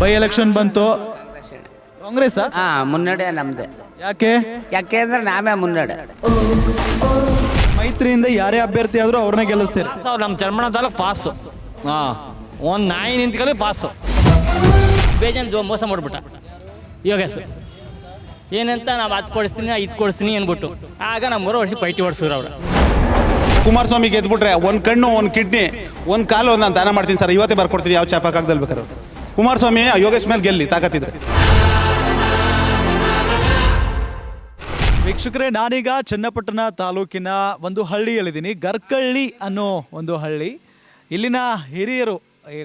By election ಬಂತು. ಕಾಂಗ್ರೆಸ್ ಮುನ್ನಡೆ ನಮ್ದೆ. ಯಾಕೆ ಅಂದ್ರೆ ನಾವೇ ಮುನ್ನಡೆ. ಮೈತ್ರಿಯಿಂದ ಯಾರೇ ಅಭ್ಯರ್ಥಿ ಆದ್ರೂ ಅವ್ರನ್ನೇ ಗೆಲ್ಲಿಸ್ತೀರಿ. ನಮ್ಮ ಚರ್ಮಣ ತಾಲೂಕು ಪಾಸು. ಒಂದು ನಾಯಿ ನಿಂತ್ಕೊಳ್ಳಿ ಪಾಸು. ಬೇಜಾನ್ ಮೋಸ ಮಾಡಿಬಿಟ್ಟ ಯೋಗೇಶ್. ಏನಂತ ನಾವು ಅದು ಕೊಡಿಸ್ತೀನಿ ಇದು ಕೊಡಿಸ್ತೀನಿ ಅಂದ್ಬಿಟ್ಟು ಆಗ ನಮ್ಮ 3 ವರ್ಷ ಪೈಟಿ ಹೊಡ್ಸಿದ್ರು ಅವರು. ಕುಮಾರಸ್ವಾಮಿ ಗೆದ್ಬಿಟ್ರೆ ಒಂದು ಕಣ್ಣು, ಒಂದು ಕಿಡ್ನಿ, ಒಂದು ಕಾಲು ನಾನು ದಾನ ಮಾಡ್ತೀನಿ ಸರ್, ಇವತ್ತೇ ಬರ್ಕೊಡ್ತೀನಿ, ಯಾವ ಚಾಪಕ್ಕಾಗ್ದಲ್ಲಿ ಬೇಕಾದ್ರೆ. ಕುಮಾರಸ್ವಾಮಿ ಯೋಗೇಶ್ ಮೇಲೆ ಗೆಲ್ಲಿ ತಾಕತ್ತಿದ್ರೆ. ವೀಕ್ಷಕರೇ, ನಾನೀಗ ಚನ್ನಪಟ್ಟಣ ತಾಲೂಕಿನ ಒಂದು ಹಳ್ಳಿಯಲ್ಲಿದ್ದೀನಿ. ಗರ್ಕಳ್ಳಿ ಅನ್ನೋ ಒಂದು ಹಳ್ಳಿ. ಇಲ್ಲಿನ ಹಿರಿಯರು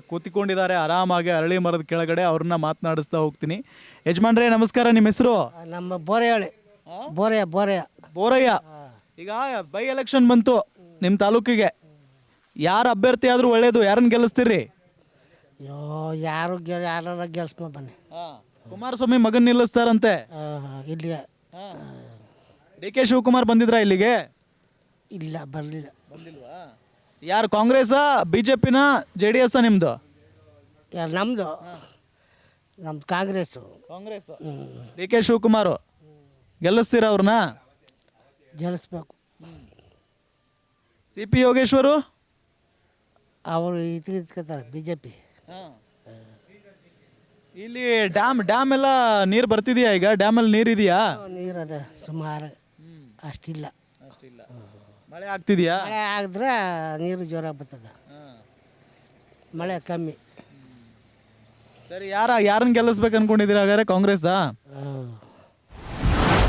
ಕೂತಿಕೊಂಡಿದ್ದಾರೆ ಆರಾಮಾಗಿ ಅರಳಿ ಮರದ ಕೆಳಗಡೆ. ಅವ್ರನ್ನ ಮಾತನಾಡಿಸ್ತಾ ಹೋಗ್ತೀನಿ. ಯಜಮಾನ್ರೇ ನಮಸ್ಕಾರ, ನಿಮ್ಮ ಹೆಸರು? ನಮ್ಮ ಬೋರಯ್ಯ. ಈಗ ಬೈ ಎಲೆಕ್ಷನ್ ಬಂತು ನಿಮ್ಮ ತಾಲೂಕಿಗೆ. ಯಾರು ಅಭ್ಯರ್ಥಿ ಆದ್ರೂ ಒಳ್ಳೇದು, ಯಾರನ್ನ ಗೆಲ್ಲಿಸ್ತೀರಿ? ಯಾರು ಗೆಲ್ಸ್ಕೊಂಡು ಬನ್ನಿ. ಕುಮಾರಸ್ವಾಮಿ ಮಗನ್ ನಿಲ್ಲಿಸ್ತಾರಂತೆ. ಇಲ್ಲಿಗೆ ಡಿ ಕೆ ಶಿವಕುಮಾರ್ ಬಂದಿದ್ರಾ ಇಲ್ಲಿಗೆ? ಇಲ್ಲ, ಬರಲಿಲ್ಲ. ಯಾರು, ಕಾಂಗ್ರೆಸ್, ಬಿಜೆಪಿನ, JDS ನಿಮ್ದು? ನಮ್ಮದು ಕಾಂಗ್ರೆಸ್ಸು. ಡಿ ಕೆ ಶಿವಕುಮಾರ್ ಗೆಲ್ಲಿಸ್ತೀರ ಅವ್ರನ್ನ? ಗೆಲ್ಲಿಸ್ಬೇಕು. CP ಯೋಗೇಶ್ವರು ಅವರು ಇತ್ಕೊತಾರೆ BJP. ಇಲ್ಲಿ ಡ್ಯಾಮ್ ಎಲ್ಲ ನೀರು ಬರ್ತಿದೆಯಾ? ಈಗ ಡ್ಯಾಮಲ್ಲಿ ನೀರಿದೆಯಾ? ನೀರದ ಸುಮಾರು, ಅಷ್ಟಿಲ್ಲ. ಮಳೆ ಆಗ್ತಿದೆಯಾ? ಮಳೆ ಆಗಿದ್ರೆ ನೀರು ಜೋರಾಗಿ ಬರ್ತದೆ, ಮಳೆ ಕಮ್ಮಿ. ಸರಿ, ಯಾರನ್ನ ಗೆಲ್ಲಿಸ್ಬೇಕು ಅನ್ಕೊಂಡಿದ್ದೀರಾ ಹಾಗಾದ್ರೆ? ಕಾಂಗ್ರೆಸ್ಸಾ?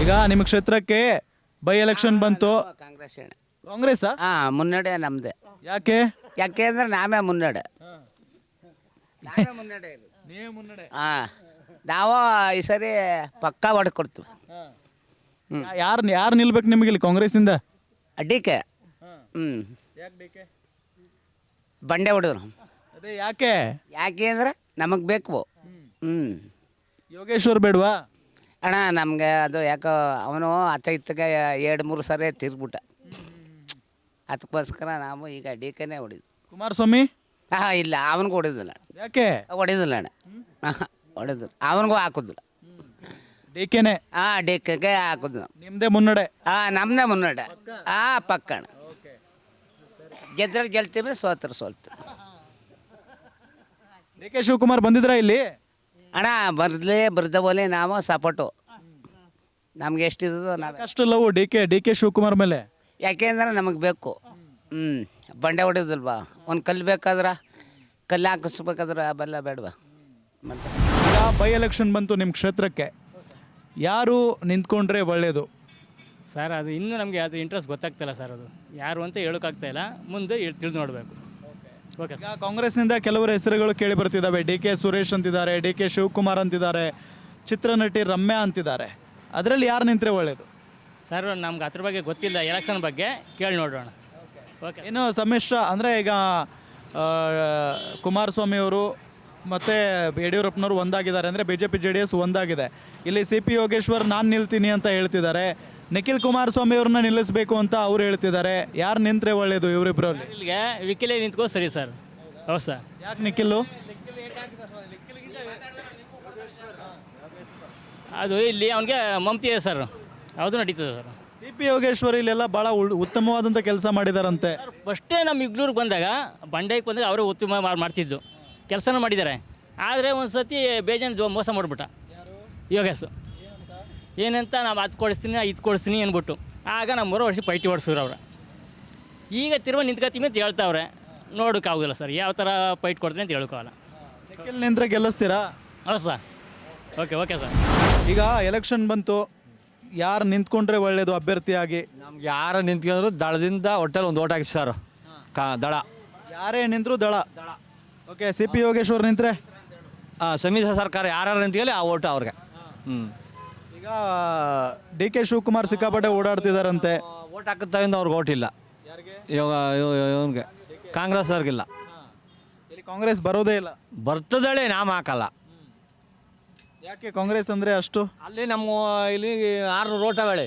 ಈಗ ನಿಮ್ಮ ಕ್ಷೇತ್ರಕ್ಕೆ ಬೈ ಎಲೆಕ್ಷನ್ ಬಂತು. ಕಾಂಗ್ರೆಸ್ ಮುನ್ನಡೆ ನಮ್ದೆ. ಯಾಕೆ ಅಂದ್ರೆ ನಾವೇ ಮುನ್ನಡೆ. ನಾವು ಈ ಸರಿ ಪಕ್ಕಾ ಹೊಡ್ಕೊಡ್ತೀವಿ. ಯಾರು ನಿಲ್ಬೇಕು ನಿಮಗೆ ಇಲ್ಲಿ ಕಾಂಗ್ರೆಸ್ಸಿಂದ? DK. ಬಂಡೆ ಹೊಡೆದ್ರು. ಅದೇ ಯಾಕೆ ಅಂದ್ರೆ ನಮಗೆ ಬೇಕು. ಯೋಗೇಶ್ವರ್ ಬೇಡವಾ? ಅಣ್ಣ ನಮಗೆ ಅದು ಯಾಕೋ ಅವನು ಇತ್ತಗೆ 2-3 ಸರಿ ತಿರ್ಗ್ಬಿಟ್ಟ. ಅದಕ್ಕೋಸ್ಕರ ನಾವು ಈಗ DKನೇ ಹೊಡಿದ್ವಿ. ಕುಮಾರಸ್ವಾಮಿ ಇಲ್ಲ, ಅವನಿಗೂ ಹೊಡಿದಿಲ್ಲ. ಯಾಕೆ ಹೊಡಿದಿಲ್ಲ ಅಣ್ಣ? ಹೊಡಿದಿಲ್ಲ, ಅವನಿಗೂ ಹಾಕುದಿಲ್ಲ. DKನೇ? DKಗೆ ಹಾಕುದು. ನಿಮ್ದೇ ಮುನ್ನಡೆ? ನಮ್ದೇ ಮುನ್ನಡೆ. ಪಕ್ಕಣ. ಗೆದ್ರೆ ಗೆಲ್ತೀವಿ, ಸೋತ್ರೆ ಸೋಲ್ತೀವಿ. ಡಿ ಕೆ ಶಿವಕುಮಾರ್ ಬಂದಿದ್ರಾ ಇಲ್ಲಿ? ಅಣ್ಣ ಬರ್ದ ಬೋಲೆ ನಾವು ಸಪೋರ್ಟು. ನಮ್ಗೆ ಎಷ್ಟಿದ್ದು ನಾವು ಅಷ್ಟು ಲವ್ ಡಿ ಕೆ ಶಿವಕುಮಾರ್ ಮೇಲೆ. ಯಾಕೆಂದ್ರೆ ನಮಗೆ ಬೇಕು. ಬಂಡೆ ಹೊಡಿಯೋದಿಲ್ವಾ? ಒಂದು ಕಲ್ಲು ಬೇಕಾದ್ರೆ, ಕಲ್ಲು ಹಾಕಿಸ್ಬೇಕಾದ್ರೆ ಬೆಲ್ಲ ಬೇಡವಾ? ಮತ್ತು ಈಗ ಬೈ ಎಲೆಕ್ಷನ್ ಬಂತು ನಿಮ್ಮ ಕ್ಷೇತ್ರಕ್ಕೆ. ಯಾರು ನಿಂತ್ಕೊಂಡ್ರೆ ಒಳ್ಳೆಯದು ಸರ್? ಅದು ಇನ್ನೂ ನಮಗೆ ಅದು ಇಂಟ್ರೆಸ್ಟ್ ಗೊತ್ತಾಗ್ತಿಲ್ಲ ಸರ್. ಅದು ಯಾರು ಅಂತ ಹೇಳೋಕ್ಕಾಗ್ತಾಯಿಲ್ಲ, ಮುಂದೆ ತಿಳಿದು ನೋಡಬೇಕು. Okay sir. ಕಾಂಗ್ರೆಸ್ನಿಂದ ಕೆಲವರ ಹೆಸರುಗಳು ಕೇಳಿ ಬರ್ತಿದ್ದಾವೆ. DK ಸುರೇಶ್ ಅಂತಿದ್ದಾರೆ, DK ಶಿವಕುಮಾರ್ ಅಂತಿದ್ದಾರೆ, ಚಿತ್ರನಟಿ ರಮ್ಯಾ ಅಂತಿದ್ದಾರೆ. ಅದರಲ್ಲಿ ಯಾರು ನಿಂತರೆ ಒಳ್ಳೆಯದು ಸರ್? ನಮ್ಗೆ ಅದ್ರ ಬಗ್ಗೆ ಗೊತ್ತಿಲ್ಲ, ಎಲೆಕ್ಷನ್ ಬಗ್ಗೆ ಕೇಳಿ ನೋಡೋಣ. ಓಕೆ. ಏನು ಸಮ್ಮಿಶ್ರ ಅಂದರೆ ಈಗ ಕುಮಾರಸ್ವಾಮಿ ಅವರು ಮತ್ತು ಯಡಿಯೂರಪ್ಪನವರು ಒಂದಾಗಿದ್ದಾರೆ ಅಂದರೆ BJP JDS ಒಂದಾಗಿದೆ. ಇಲ್ಲಿ CP ಯೋಗೇಶ್ವರ್ ನಾನು ನಿಲ್ತೀನಿ ಅಂತ ಹೇಳ್ತಿದ್ದಾರೆ. ನಿಖಿಲ್ ಕುಮಾರಸ್ವಾಮಿ ಅವ್ರನ್ನ ನಿಲ್ಲಿಸಬೇಕು ಅಂತ ಅವ್ರು ಹೇಳ್ತಿದ್ದಾರೆ. ಯಾರು ನಿಂತರೆ ಒಳ್ಳೆಯದು ಇವರಿಬ್ಬರಲ್ಲಿ? ಇಲ್ಲಿಗೆ ವಿಕಿಲೇ ನಿಂತ್ಕೋ ಸರಿ ಸರ್. ಹೌದು ಸರ್. ಯಾಕೆ ನಿಖಿಲ್ಲು? ಅದು ಇಲ್ಲಿ ಅವನಿಗೆ ಮಮತಿ ಇದೆ ಸರ್, ಅದು ನಡೀತದೆ ಸರ್. CP ಯೋಗೇಶ್ವರ್ ಇಲ್ಲೆಲ್ಲ ಭಾಳ ಉತ್ತಮವಾದಂಥ ಕೆಲಸ ಮಾಡಿದಾರಂತೆ. ಫಸ್ಟೇ ನಮ್ಮ ಇಗ್ಲೂರಿಗೆ ಬಂದಾಗ, ಬಂಡೆಗೆ ಬಂದಾಗ ಅವರೇ ಉತ್ತಮ ಮಾಡ್ತಿದ್ದು ಕೆಲಸನೂ ಮಾಡಿದ್ದಾರೆ. ಆದರೆ ಒಂದು ಸತಿ ಬೇಜಾನ್ ಮೋಸ ಮಾಡಿಬಿಟ್ಟ ಯೋಗೇಶ್. ಏನಂತ ನಾವು ಅದು ಕೊಡಿಸ್ತೀನಿ ಇದು ಕೊಡಿಸ್ತೀನಿ ಅಂದ್ಬಿಟ್ಟು ಆಗ ನಮ್ಮ 3 ವರ್ಷ ಪೈಟಿ ಹೊಡ್ಸಿದ್ರು ಅವರು. ಈಗ ತಿರುವ ನಿಂತ್ಕೊತೀವಿ ಅಂತ ಹೇಳ್ತಾವ್ರೆ. ನೋಡೋಕ್ಕಾಗೋದಿಲ್ಲ ಸರ್, ಯಾವ ಥರ ಪೈಟ್ ಕೊಡ್ತೀನಿ ಅಂತ ಹೇಳೋಕ್ಕಾಗಲ್ಲ. ನಿಖಿಲ್ ನಿಂತ್ರೆ ಗೆಲ್ಲಿಸ್ತೀರಾ? ಹೌದು ಸರ್. Okay sir. ಈಗ ಎಲೆಕ್ಷನ್ ಬಂತು, ಯಾರು ನಿಂತ್ಕೊಂಡ್ರೆ ಒಳ್ಳೇದು ಅಭ್ಯರ್ಥಿಯಾಗಿ? ನಮ್ಗೆ ಯಾರು ನಿಂತ್ಕೊಂಡ್ರು ದಳದಿಂದ ಹೊಟ್ಟೆಲಿ ಒಂದು ಓಟ್ ಹಾಕಿ ಸರ್. ದಳ ಯಾರೇ ನಿಂತರೂ ದಳ. ಓಕೆ. CP ಯೋಗೇಶ್ವರ್ ನಿಂತರೆ? ಸಮ್ಮಿಶ್ರ ಸರ್ಕಾರ ಯಾರು ನಿಂತ್ಕೊಳ್ಳಿ ಆ ಓಟು ಅವ್ರಿಗೆ. ಈಗ DK ಶಿವಕುಮಾರ್ ಸಿಕ್ಕಾಪಟ್ಟೆ ಓಡಾಡ್ತಿದಾರಂತೆ. ಓಟ್ ಹಾಕುತ್ತಾವಿಂದ ಅವ್ರಿಗೆ ಓಟ್ ಇಲ್ಲ. ಇವನಿಗೆ ಕಾಂಗ್ರೆಸ್ ಅವ್ರಿಗಿಲ್ಲ. ಇಲ್ಲಿ ಕಾಂಗ್ರೆಸ್ ಬರೋದೇ ಇಲ್ಲ. ಬರ್ತದಳೆ, ನಾವು ಹಾಕಲ್ಲ. ಯಾಕೆ ಕಾಂಗ್ರೆಸ್ ಅಂದರೆ ಅಷ್ಟು? ಅಲ್ಲಿ ನಮ್ಮ ಇಲ್ಲಿ 600 ಓಟಗಳೇ,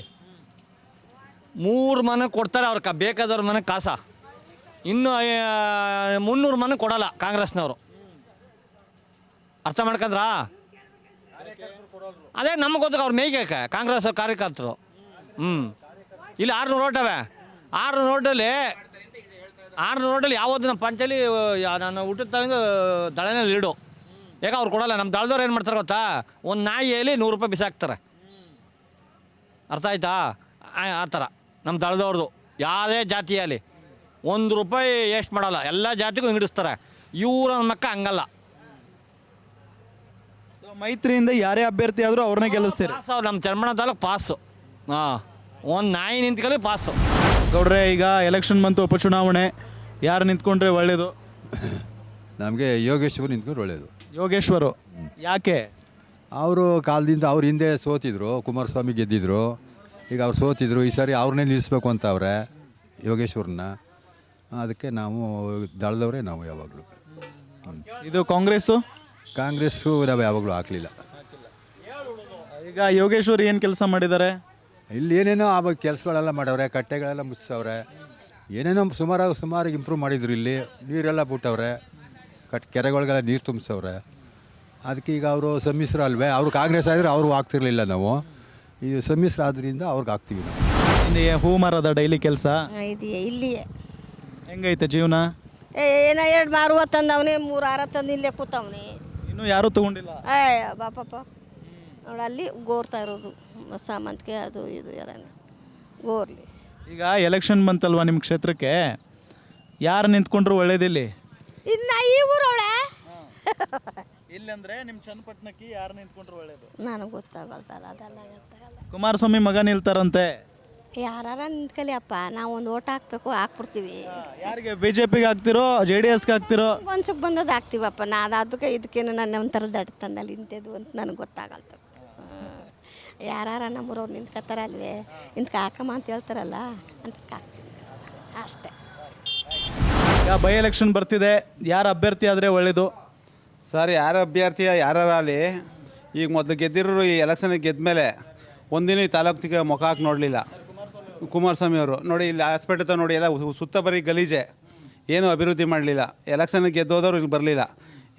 3 ಮನೆ ಕೊಡ್ತಾರೆ ಅವ್ರಿಗೆ, ಬೇಕಾದವ್ರ ಮನೆ ಕಾಸ. ಇನ್ನು 300 ಮನೆ ಕೊಡಲ್ಲ ಕಾಂಗ್ರೆಸ್ನವರು. ಅರ್ಥ ಮಾಡ್ಕೊಂಡ್ರಾ? ಅದೇ ನಮಗೆ ಗೊತ್ತಾಗ ಅವ್ರು ಮೇಯ್ಕೆ ಕಾಂಗ್ರೆಸ್ ಕಾರ್ಯಕರ್ತರು. ಇಲ್ಲಿ 600 ಓಟವೆ. 600 ಓಟಲ್ಲಿ ಯಾವತ್ತು ನಮ್ಮ ಪಂಚಾಯಲಿ ನಾನು ಹುಟ್ಟಿದ ತಗೊಂಡು ದಳನೇ ಲೀಡು. ಯಾಕೆ ಅವ್ರು ಕೊಡೋಲ್ಲ. ನಮ್ಮ ದಳದವ್ರು ಏನು ಮಾಡ್ತಾರೆ ಗೊತ್ತಾ, ಒಂದು ನಾಯಿಯಲ್ಲಿ 100 ರೂಪಾಯಿ ಬಿಸಾಕ್ತಾರೆ. ಅರ್ಥ ಆಯ್ತಾ? ಆ ಥರ ನಮ್ಮ ದಳದವ್ರದ್ದು ಯಾವುದೇ ಜಾತಿಯಲ್ಲಿ 1 ರೂಪಾಯಿ ಎಷ್ಟು ಮಾಡೋಲ್ಲ, ಎಲ್ಲ ಜಾತಿಗೂ ಹಿಂಗಿಡಿಸ್ತಾರೆ. ಇವ್ರ ಮಕ್ಕ ಹಂಗಲ್ಲ. ಸೊ ಮೈತ್ರಿಯಿಂದ ಯಾರೇ ಅಭ್ಯರ್ಥಿ ಆದರೂ ಅವ್ರನ್ನೇ ಗೆಲ್ಲಿಸ್ತೀರಿ. ಪಾಸ್ ಅವ್ರು ನಮ್ಮ ಚರ್ಮಣ ತಾಲೂಕು ಪಾಸು. ಒಂದು ನಾಯಿ ನಿಂತ್ಕೊಳ್ಳಿ ಪಾಸು. ಗೌಡ್ರೆ, ಈಗ ಎಲೆಕ್ಷನ್ ಬಂತು, ಉಪಚುನಾವಣೆ, ಯಾರು ನಿಂತ್ಕೊಂಡ್ರೆ ಒಳ್ಳೇದು? ನಮಗೆ ಯೋಗೇಶ್ವರ್ ನಿಂತ್ಕೊಂಡು ಒಳ್ಳೆಯದು. ಯೋಗೇಶ್ವರು ಯಾಕೆ? ಅವರು ಕಾಲದಿಂದ ಅವ್ರ ಹಿಂದೆ ಸೋತಿದ್ರು, ಕುಮಾರಸ್ವಾಮಿ ಗೆದ್ದಿದ್ರು. ಈಗ ಅವ್ರು ಸೋತಿದ್ರು, ಈ ಸಾರಿ ಅವ್ರನ್ನೇ ನಿಲ್ಲಿಸ್ಬೇಕು ಅಂತ ಅವ್ರೆ ಯೋಗೇಶ್ವರನ್ನ. ಅದಕ್ಕೆ ನಾವು ದಳದವರೇ ನಾವು ಯಾವಾಗಲೂ. ಇದು ಕಾಂಗ್ರೆಸ್ಸು? ಕಾಂಗ್ರೆಸ್ಸು ನಾವು ಯಾವಾಗಲೂ ಹಾಕಲಿಲ್ಲ. ಈಗ ಯೋಗೇಶ್ವರ್ ಏನು ಕೆಲಸ ಮಾಡಿದ್ದಾರೆ? ಇಲ್ಲಿ ಏನೇನೋ ಆವಾಗ ಕೆಲಸಗಳೆಲ್ಲ ಮಾಡವ್ರೆ, ಕಟ್ಟೆಗಳೆಲ್ಲ ಮುಚ್ಚಿಸವ್ರೆ, ಏನೇನೋ ಸುಮಾರಾಗಿ ಇಂಪ್ರೂವ್ ಮಾಡಿದ್ರು. ಇಲ್ಲಿ ನೀರೆಲ್ಲ ಬಿಟ್ಟವ್ರೆ, ಕೆರೆಗಳಿಗೆಲ್ಲ ನೀರು ತುಂಬಿಸವ್ರೆ. ಅದಕ್ಕೆ ಈಗ ಅವರು ಸಮ್ಮಿಶ್ರ ಅಲ್ವೇ, ಅವರು ಕಾಂಗ್ರೆಸ್ ಆದರೆ ಅವ್ರಿಗೂ ಆಗ್ತಿರ್ಲಿಲ್ಲ. ನಾವು ಈ ಸಮ್ಮಿಶ್ರ ಆದ್ದರಿಂದ ಅವ್ರಿಗೆ ಹಾಕ್ತೀವಿ ನಾವು. ಹಿಂದೆ ಹೂ ಮಾರದ ಡೈಲಿ ಕೆಲಸ ಇದೆಯಾ ಇಲ್ಲಿಯೇ? ಹೆಂಗೈತೆ ಜೀವನ? ಏನೋ 2 ಮಾರುವ ತಂದವನಿ, 3-6 ತಂದು ಇಲ್ಲೇ ಕೂತವನಿ. ಇನ್ನೂ ಯಾರೂ ತಗೊಂಡಿಲ್ಲ. ಬಾಪಪ್ಪ ನೋಡಿ ಅಲ್ಲಿ ಗೋರ್ತಾ ಇರೋದು ಸಾಮಂತಿಗೆ ಅದು ಇದು ಎಲ್ಲ ಗೋರ್ಲಿ. ಈಗ ಎಲೆಕ್ಷನ್ ಬಂತಲ್ವಾ ನಿಮ್ಮ ಕ್ಷೇತ್ರಕ್ಕೆ, ಯಾರು ನಿಂತ್ಕೊಂಡ್ರು ಒಳ್ಳೇದಿಲ್ಲಿ? ಇನ್ನು ಈ ಊರವಳೆ ಇಲ್ಲಿ ಅಂದರೆ ನಿಮ್ಮ ಚನ್ನಪಟ್ಟಣಕ್ಕೆ ಯಾರು ನಿಂತ್ಕೊಂಡ್ರು ಒಳ್ಳೇದು? ನನಗೆ ಗೊತ್ತಾಗಲ್ತಲ್ಲ, ಅದೆಲ್ಲ ಗೊತ್ತಾಗಲ್ಲ. ಕುಮಾರಸ್ವಾಮಿ ಮಗ ನಿಲ್ತಾರಂತೆ. ಯಾರು ನಿಂತ್ಕಲಿಯಪ್ಪ, ನಾವು ಒಂದು ಓಟ್ ಹಾಕ್ಬೇಕು, ಹಾಕ್ಬಿಡ್ತೀವಿ. ಯಾರಿಗೆ? BJPಗೆ ಹಾಕ್ತಿರೋ JDSಗೆ ಹಾಕ್ತಿರೋ? ಮನ್ಸಿಗೆ ಬಂದದ್ದು ಹಾಕ್ತೀವಪ್ಪ. ನಾನು ಅದಕ್ಕೆ ಇದಕ್ಕೇನು ನನ್ನ ಒಂಥರ ದಡ್ಡ ತಂದಲ್ಲಿ ಇಂಥದ್ದು ಅಂತ ನನಗೆ ಗೊತ್ತಾಗಲ್ತು. ಯಾರು ನಮ್ಮೂರವ್ರು ನಿಂತ್ಕೊತಾರೆ ಅಲ್ವೇ, ಹಾಕಮ್ಮ ಅಂತ ಹೇಳ್ತಾರಲ್ಲ, ಅಂತಕ್ಕೆ ಹಾಕ್ತೀವಿ ಅಷ್ಟೇ. ಈಗ ಬೈ ಎಲೆಕ್ಷನ್ ಬರ್ತಿದೆ, ಯಾರು ಅಭ್ಯರ್ಥಿ ಆದರೆ ಒಳ್ಳೇದು? ಸರ್, ಯಾರ ಅಭ್ಯರ್ಥಿಯ ಯಾರಲ್ಲಿ ಈಗ ಮೊದಲು ಗೆದ್ದಿರೋರು ಈ ಎಲೆಕ್ಷನ್ಗೆ ಗೆದ್ದ ಮೇಲೆ ಒಂದಿನ ಈ ತಾಲೂಕಿಗೆ ಮುಖ ಹಾಕಿ ನೋಡಲಿಲ್ಲ ಕುಮಾರಸ್ವಾಮಿ ಅವರು. ನೋಡಿ ಇಲ್ಲಿ ಹಾಸ್ಪಿಟಲ್ ನೋಡಿ, ಎಲ್ಲ ಸುತ್ತ ಬರೀ ಗಲೀಜೆ, ಏನೂ ಅಭಿವೃದ್ಧಿ ಮಾಡಲಿಲ್ಲ. ಎಲೆಕ್ಷನ್ಗೆ ಗೆದ್ದೋದವ್ರು ಇಲ್ಲಿ ಬರಲಿಲ್ಲ.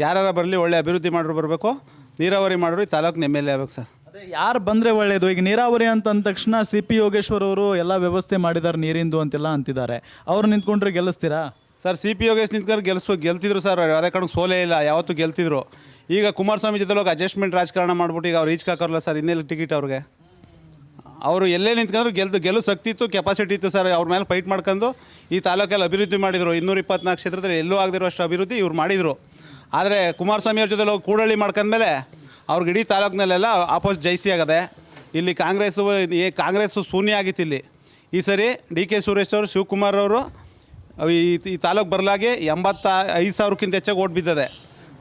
ಯಾರು ಬರಲಿ, ಒಳ್ಳೆ ಅಭಿವೃದ್ಧಿ ಮಾಡೋರು ಬರಬೇಕು, ನೀರಾವರಿ ಮಾಡೋರು ಈ ತಾಲೂಕಿನ MLA ಆಗ್ಬೇಕು ಸರ್. ಅದೇ ಯಾರು ಬಂದರೆ ಒಳ್ಳೇದು? ಈಗ ನೀರಾವರಿ ಅಂತ ಅಂದ ತಕ್ಷಣ CP ಯೋಗೇಶ್ವರ್ ಅವರು ಎಲ್ಲ ವ್ಯವಸ್ಥೆ ಮಾಡಿದ್ದಾರೆ ನೀರಿಂದು ಅಂತೆಲ್ಲ ಅಂತಿದ್ದಾರೆ. ಅವ್ರು ನಿಂತ್ಕೊಂಡ್ರೆ ಗೆಲ್ಲಿಸ್ತೀರಾ? ಸರ್, CP ಯೋಗೇಶ್ ನಿಂತ್ಕೊಂಡು ಗೆಲ್ತಿದ್ರು ಸರ್. ಯಾವುದೇ ಕಾರಣಕ್ಕೆ ಸೋಲೇ ಇಲ್ಲ, ಯಾವತ್ತೂ ಗೆಲ್ತಿದ್ರು. ಈಗ ಕುಮಾರಸ್ವಾಮಿ ಜೊತೆ ಹೋಗಿ ಅಡ್ಜಸ್ಟ್ಮೆಂಟ್ ರಾಜಕಾರಣ ಮಾಡ್ಬಿಟ್ಟು ಈಗ ಅವ್ರು ಈಚ್ ಹಾಕೋರಲ್ಲ ಸರ್, ಇನ್ನೆಲ್ಲಿ ಟಿಕೆಟ್ ಅವ್ರಿಗೆ? ಅವರು ಎಲ್ಲೇ ನಿಂತ್ಕೊಂಡ್ರು ಗೆಲ್ಲು ಶಕ್ತಿ ಇತ್ತು, ಕೆಪಾಸಿಟಿ ಇತ್ತು ಸರ್. ಅವ್ರ ಮೇಲೆ ಫೈಟ್ ಮಾಡ್ಕೊಂಡು ಈ ತಾಲೂಕಲ್ಲಿ ಅಭಿವೃದ್ಧಿ ಮಾಡಿದರು. 224 ಕ್ಷೇತ್ರದಲ್ಲಿ ಎಲ್ಲೂ ಆಗದಿರೋ ಅಷ್ಟು ಅಭಿವೃದ್ಧಿ ಇವ್ರು ಮಾಡಿದರು. ಆದರೆ ಕುಮಾರಸ್ವಾಮಿ ಅವ್ರ ಜೊತೆ ಹೋಗಿ ಕೂಡಳ್ಳಿ ಮಾಡ್ಕೊಂಡ್ಮೇಲೆ ಅವ್ರಿಗೆ ಇಡೀ ತಾಲೂಕಿನಲ್ಲೆಲ್ಲ ಆಪೋಸಿಟ್ ಜೈಸಿ ಆಗದೆ. ಇಲ್ಲಿ ಕಾಂಗ್ರೆಸ್ಸು ಶೂನ್ಯ ಆಗಿತ್ತು. ಇಲ್ಲಿ ಈ ಸರಿ DK ಸುರೇಶ್ ಅವರು, ಶಿವಕುಮಾರ್ ಅವರು ಈ ತಾಲೂಕು ಬರಲಾಗಿ 85,000ಕ್ಕಿಂತ ಹೆಚ್ಚಾಗಿ ಓಟ್ ಬಿದ್ದದೆ.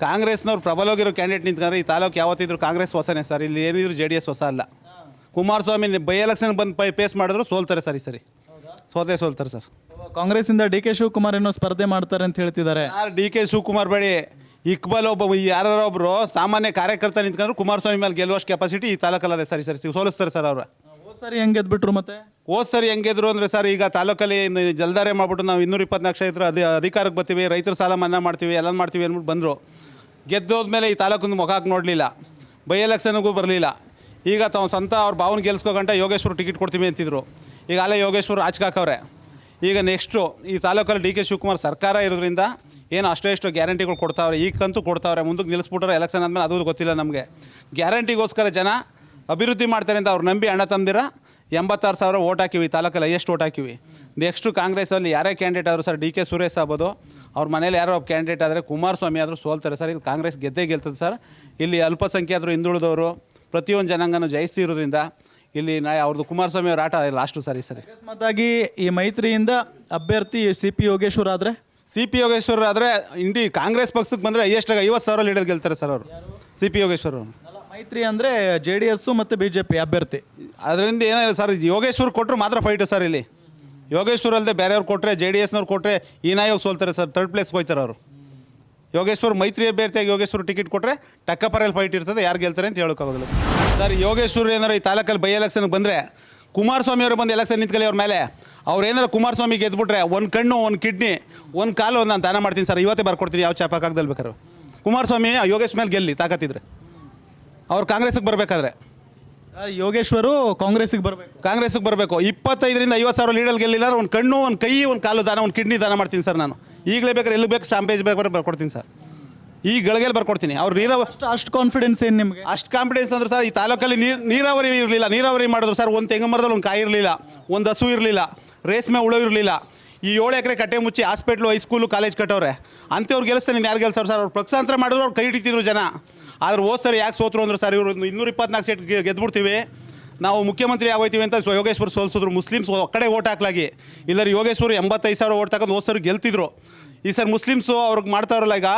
ಕಾಂಗ್ರೆಸ್ನವ್ರು ಪ್ರಬಲವಾಗಿರೋ ಕ್ಯಾಂಡಿಡೇಟ್ ನಿಂತ್ಕೊಂಡ್ರೆ ಈ ತಾಲೂಕು ಯಾವತ್ತಿದ್ರು ಕಾಂಗ್ರೆಸ್ ಹೊಸನೇ ಸರ್. ಇಲ್ಲಿ ಏನಿದ್ರು JDS ಹೊಸ ಅಲ್ಲ. ಕುಮಾರಸ್ವಾಮಿ ಬೈ ಎಲೆಕ್ಷನ್ ಬಂದು ಪೇಸ್ ಮಾಡಿದ್ರು ಸೋಲ್ತಾರೆ ಸರ್. ಈ ಸರಿ ಸೋಲ್ತಾರೆ ಸರ್. ಕಾಂಗ್ರೆಸ್ಸಿಂದ DK ಶಿವಕುಮಾರ್ ಏನೋ ಸ್ಪರ್ಧೆ ಮಾಡ್ತಾರೆ ಅಂತ ಹೇಳ್ತಿದ್ದಾರೆ. ಯಾರು DK ಶಿವಕುಮಾರ್ ಬೇಡಿ, ಇಕ್ಬಲ್ ಯಾರೊಬ್ಬರು ಸಾಮಾನ್ಯ ಕಾರ್ಯಕರ್ತ ನಿಂತ್ಕೊಂಡ್ರು ಕುಮಾರಸ್ವಾಮಿ ಮೇಲೆ ಗೆಲ್ಲುವಷ್ಟು ಕೆಪಾಸಿಟಿ ಈ ತಾಲೂಕಲ್ಲದೆ ಸರಿ ಸೋಲಿಸ್ತಾರೆ ಸರ್ ಅವರು. ಸರಿ ಹೆಂಗೆ ಗೆದ್ಬಿಟ್ರು ಮತ್ತೆ? ಸರಿ ಹೆಂಗೆದ್ರು ಅಂದರೆ ಸರ್, ಈಗ ತಾಲೂಕಲ್ಲಿ ಜಲ್ದಾರೆ ಮಾಡ್ಬಿಟ್ಟು ನಾವು 224 ಕ್ಷೇತ್ರ ಅಧಿಕಾರಕ್ಕೆ ಬರ್ತೀವಿ, ರೈತರ ಸಾಲ ಮನ್ನಾ ಮಾಡ್ತೀವಿ, ಎಲ್ಲ ಮಾಡ್ತೀವಿ ಅಂದ್ಬಿಟ್ಟು ಬಂದರು. ಗೆದ್ದೋದ್ಮೇಲೆ ಈ ತಾಲೂಕಿನ ಮುಖ ಹಾಕಿ ನೋಡಲಿಲ್ಲ, ಬೈ ಎಲೆಕ್ಷನ್ಗೂ ಬರಲಿಲ್ಲ. ಈಗ ತಾವು ಸ್ವಂತ ಅವ್ರ ಭಾವನ ಗೆಲ್ಸ್ಕೋಗಂಟ ಯೋಗೇಶ್ವರ್ ಟಿಕೆಟ್ ಕೊಡ್ತೀವಿ ಅಂತಿದ್ರು. ಈಗ ಅಲ್ಲೇ ಯೋಗೇಶ್ವರ್ ಹಾಕ್ಯವ್ರೆ. ಈಗ ನೆಕ್ಸ್ಟು ಈ ತಾಲೂಕಲ್ಲಿ DK ಶಿವಕುಮಾರ್ ಸರ್ಕಾರ ಇರೋದ್ರಿಂದ ಏನು ಅಷ್ಟೋ ಗ್ಯಾರಂಟಿಗಳು ಕೊಡ್ತಾವ್ರೆ. ಈಗಂತೂ ಕೊಡ್ತಾವ್ರೆ, ಮುಂದಕ್ಕೆ ನಿಲ್ಲಿಸ್ಬಿಟ್ರೆ ಎಲೆಕ್ಷನ್ ಆದಮೇಲೆ ಅದು ಗೊತ್ತಿಲ್ಲ ನಮಗೆ. ಗ್ಯಾರಂಟಿಗೋಸ್ಕರ ಜನ ಅಭಿವೃದ್ಧಿ ಮಾಡ್ತಾರೆ ಅಂತ ಅವ್ರು ನಂಬಿ ಅಣ್ಣ ತಂದಿರ 86,000 ಓಟ್ ಹಾಕಿವಿ. ಈ ತಾಲೂಕಲ್ಲಿ ಹೈಯೆಸ್ಟ್ ಓಟ್ ಹಾಕಿವಿ. ನೆಕ್ಸ್ಟು ಕಾಂಗ್ರೆಸ್ಸಲ್ಲಿ ಯಾರೇ ಕ್ಯಾಂಡಿಡೇಟ್ ಆದರೂ ಸರ್, DK ಸುರೇಶ್ ಆಗ್ಬೋದು, ಅವ್ರ ಮನೇಲಿ ಯಾರೋ ಒಬ್ಬ ಕ್ಯಾಂಡಿಡೇಟ್ ಆದರೆ ಕುಮಾರಸ್ವಾಮಿ ಆದರೂ ಸೋಲ್ತಾರೆ ಸರ್. ಇಲ್ಲಿ ಕಾಂಗ್ರೆಸ್ ಗೆಲ್ತದೆ ಸರ್. ಇಲ್ಲಿ ಅಲ್ಪಸಂಖ್ಯಾತರು, ಹಿಂದುಳಿದವರು, ಪ್ರತಿಯೊಂದು ಜನಾಂಗನೂ ಜಯಿಸಿ ಇರೋದ್ರಿಂದ ಇಲ್ಲಿ ಅವ್ರದ್ದು ಕುಮಾರಸ್ವಾಮಿ ಅವ್ರ ಆಟ ಲಾಸ್ಟು ಸರಿ. ಅಕಸ್ಮಾತಾಗಿ ಈ ಮೈತ್ರಿಯಿಂದ ಅಭ್ಯರ್ಥಿ CP ಯೋಗೇಶ್ವರ್ ಆದರೆ? CP ಯೋಗೇಶ್ವರ್ ಆದರೆ ಇಂಡಿ ಕಾಂಗ್ರೆಸ್ ಪಕ್ಷಕ್ಕೆ ಬಂದರೆ ಹೈಯೆಸ್ಟಾಗಿ 50,000 ಲೀಡರ್ ಗೆಲ್ತಾರೆ ಸರ್ ಅವರು. CP ಯೋಗೇಶ್ವರ್ ಮೈತ್ರಿ ಅಂದರೆ JDS ಮತ್ತು BJP ಅಭ್ಯರ್ಥಿ. ಅದರಿಂದ ಏನಿಲ್ಲ ಸರ್, ಯೋಗೇಶ್ವರ್ ಕೊಟ್ಟರು ಮಾತ್ರ ಫೈಟು ಸರ್. ಇಲ್ಲಿ ಯೋಗೇಶ್ವರ್ ಅಲ್ಲದೆ ಬೇರೆಯವ್ರು ಕೊಟ್ಟರೆ, JDSನವ್ರು ಕೊಟ್ಟರೆ ಈ ನಾಯೋಗಿ ಸೋಲ್ತಾರೆ ಸರ್. 3rd ಪ್ಲೇಸ್ಗೆ ಹೋಗ್ತಾರೆ ಅವರು. ಯೋಗೇಶ್ವರ್ ಮೈತ್ರಿ ಅಭ್ಯರ್ಥಿಯಾಗಿ ಯೋಗೇಶ್ವರ್ ಟಿಕೆಟ್ ಕೊಟ್ಟರೆ ಟಕ್ಕಪರಲ್ಲಿ ಫೈಟ್ ಇರ್ತದೆ, ಯಾರು ಗೆಲ್ತಾರೆ ಅಂತ ಹೇಳೋಕ್ಕಾಗೋದಿಲ್ಲ ಸರ್. ಯೋಗೇಶ್ವರ್ ಏನಾರು ಈ ತಾಲೂಕಲ್ಲಿ ಬೈ ಎಲೆಕ್ಷನ್ಗೆ ಬಂದರೆ ಕುಮಾರಸ್ವಾಮಿ ಅವರು ಬಂದು ಎಲೆಕ್ಷನ್ ನಿಂತ್ಕೊಳ್ಳಿ ಅವ್ರ ಮೇಲೆ. ಅವ್ರು ಏನಾರು ಕುಮಾರಸ್ವಾಮಿ ಗೆದ್ಬಿಟ್ರೆ 1 ಕಣ್ಣು, 1 ಕಿಡ್ನಿ, 1 ಕಾಲು ನಾನು ದಾನ ಮಾಡ್ತೀನಿ ಸರ್. ಇವತ್ತೇ ಬರ್ಕೊಡ್ತೀನಿ, ಯಾವ ಚಾಪಾಕಾಗ್ದಲ್ಲಿ ಬೇಕಾದ್ರೆ. ಕುಮಾರಸ್ವಾಮಿ ಯೋಗೇಶ್ ಮೇಲೆ ಗೆಲ್ಲಿ ತಾಕತ್ತಿದ್ರೆ. ಅವ್ರು ಕಾಂಗ್ರೆಸ್ಗೆ ಬರಬೇಕಾದ್ರೆ ಯೋಗೇಶ್ವರು ಕಾಂಗ್ರೆಸ್ಸಿಗೆ ಬರಬೇಕು. ಕಾಂಗ್ರೆಸ್ಗೆ ಬರಬೇಕು. 25,000 50,000 ಲೀಡಲ್ಲಿ ಗೆಲ್ಲಿಲ್ಲ, ಒಂದು ಕಣ್ಣು, ಒಂದು ಕೈ, ಒಂದು ಕಾಲು ದಾನ, ಒಂದು ಕಿಡ್ನಿ ದಾನ ಮಾಡ್ತೀನಿ ಸರ್ ನಾನು. ಈಗಲೇ ಬೇಕಾದ್ರೆ ಎಲ್ಲಿ ಬೇಕು ಸ್ಟಾಂಪೇಜ್ ಬೇಕಾದ್ರೆ ಬರ್ಕೊಡ್ತೀನಿ ಸರ್. ಈ ಗಳಿಗೆಲ್ಲಿ ಬರ್ಕೊಡ್ತೀನಿ. ಅವ್ರು ಅಷ್ಟು ಕಾನ್ಫಿಡೆನ್ಸ್ ಏನು ನಿಮಗೆ? ಅಷ್ಟು ಕಾನ್ಫಿಡೆನ್ಸ್ ಅಂದ್ರೆ ಸರ್, ಈ ತಾಲೂಕಲ್ಲಿ ನೀರಾವರಿ ಇರಲಿಲ್ಲ. ನೀರಾವರಿ ಮಾಡಿದ್ರು ಸರ್, ಒಂದು ತೆಂಗು ಮರದಲ್ಲಿ ಒಂದು ಕಾಯಿ ಇರಲಿಲ್ಲ, ಒಂದು ಹಸು ಇರಲಿಲ್ಲ, ರೇಷ್ಮೆ ಹುಳು ಇರಲಿಲ್ಲ. ಈ 7 ಎಕರೆ ಕಟ್ಟೆ ಮುಚ್ಚಿ ಹಾಸ್ಪಿಟ್ಲು, ಹೈಸ್ಕೂಲು, ಕಾಲೇಜ್ ಕಟ್ಟವ್ರೆ. ಅಂಥವ್ರು ಗೆಲ್ಲಿಸ್ತಾರೆ. ಯಾರು ಗೆಲ್ಸವ್ರು ಸರ್? ಅವ್ರು ಪಕ್ಷಾಂತರ ಮಾಡಿದ್ರು, ಅವ್ರು ಕೈ ಹಿಡಿತಿದ್ರು ಜನ. ಆದ್ರೆ ಹೋದ್ ಸರಿ ಯಾಕೆ ಸೋತರು ಅಂದ್ರೆ ಸರ್, ಇವರು 224 ಸೀಟ್ ಗೆದ್ಬಿಡ್ತೀವಿ, ನಾವು ಮುಖ್ಯಮಂತ್ರಿ ಆಗೋಯ್ತೀವಿ ಅಂತ ಯೋಗೇಶ್ವರ್ ಸೋಲ್ಸಿದ್ರು. ಮುಸ್ಲಿಮ್ಸ್ ಕಡೆ ಓಟ್ ಹಾಕ್ಲಾಗಿ. ಇಲ್ಲರಿ ಯೋಗೇಶ್ವರ್ 85,000 ಓಟ್ ತಗೊಂಡು ಹೋದ್ ಸರಿ ಗೆಲ್ತಿದ್ರು. ಈ ಸರ್ ಮುಸ್ಲಿಮ್ಸು ಅವ್ರಿಗೆ ಮಾಡ್ತಾರಲ್ಲ, ಈಗ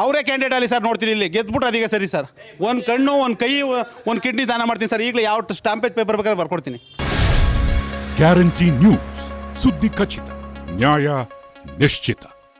ಅವರೇ ಕ್ಯಾಂಡಿಡೇಟ್ ಅಲ್ಲಿ ಸರ್. ನೋಡ್ತೀನಿ ಇಲ್ಲಿ ಗೆದ್ಬಿಟ್ರೆ ಅದೀಗ ಸರಿ ಸರ್. ಒಂದು ಕಣ್ಣು, ಒಂದು ಕೈ, ಒಂದು ಕಿಡ್ನಿ ದಾನ ಮಾಡ್ತೀನಿ ಸರ್. ಈಗಲೇ ಯಾವ ಸ್ಟಾಂಪೇಜ್ ಪೇಪರ್ ಬೇಕಾದ್ರೆ ಬರ್ಕೊಡ್ತೀನಿ. ಗ್ಯಾರಂಟಿ ನ್ಯೂಸ್, ಸುದ್ದಿ ಖಚಿತ, ನ್ಯಾಯ ನಿಶ್ಚಿತ.